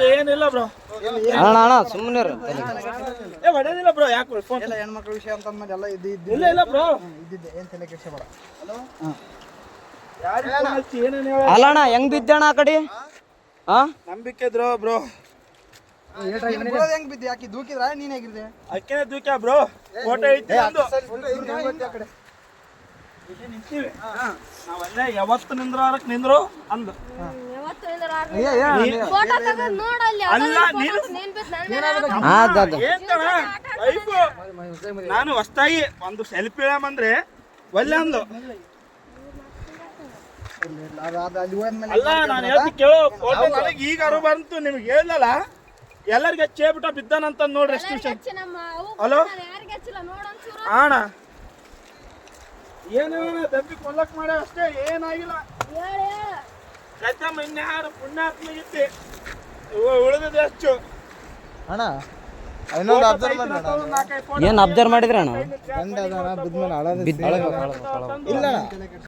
ಏನಿಲ್ಲ ಬ್ರೋ ಅಣ್ಣ ಸುಮ್ಮನೆ ಹೊಡೆದಿಲ್ಲ ಬ್ರೋ. ಯಾಕೆ ಫೋನ್ ಹೆಣ್ಮಕ್ಳ ವಿಷಯ ಅಂತ ಎಲ್ಲ ಇಲ್ಲ ಇಲ್ಲ ಬ್ರೋ ಇದ್ದಿದ್ದೆ ಏನ್ ತಲೆ ಕೆಡಿಸ್ಬೇಡ. ಅಲ್ಲ ಅಣ್ಣ ಹೆಂಗ್ ಬಿದ್ದಣ್ಣ ಆ ಕಡೆ? ನಂಬಿಕೆ ಇದ್ರು ಬ್ರೋ. ಹೆಂಗ್ ಬಿದ್ದೆ? ಯಾಕೆ ದೂಕಿದ್ರ ನೀನ್ ಹೇಗಿದ್ದೆ? ಅಕ್ಕಿನೇ ದೂಕ್ಯ ಬ್ರೋ. ಫೋಟೋ ಐತಿ ನಿಂತೀವಿ ನಾವಲ್ಲೇ ಯಾವತ್ತು ನಿಂದ್ರಕ್ ನಿಂದ್ರು ಅಂದು ಅಲ್ಲ ನೀನು ನಾನು ಹೊಸ್ತಾಗಿ ಒಂದು ಸೆಲ್ಫಿ ಇಳಂದ್ರೆ ಒಲ್ಲೆ ಅಂದು. ಅಲ್ಲ ನಾನು ಹೇಳ್ತಿ ಕೇಳೋ ಫೋಟೋ ನನಗೆ ಈಗ ಅರು ಬಂತು ನಿಮ್ಗೆ ಹೇಳಲ್ಲ ಎಲ್ಲರಿಗೆ ಚೇಬಿಟ ಬಿದ್ದಾನಂತ ನೋಡ್ರಿ ಎಷ್ಟು ವಿಷಯ. ಹಲೋ ಅಣ್ಣ ಏನು ದಬ್ಬಿ ಕೊಲ್ಲಕ್ ಮಾಡ ಅಷ್ಟೇ ಏನಾಗಿಲ್ಲ. ಇನ್ಯಾರು ಪುಣ್ಯಾತ್ಮ ಇದ್ದೆ ಉಳಿದಿದೆ ಹೆಚ್ಚು ಅಣ್ಣ ಏನ್ ಅಬ್ಸರ್ವ್ ಮಾಡಿದ್ರ ಅಣ್ಣ? ಇಲ್ಲ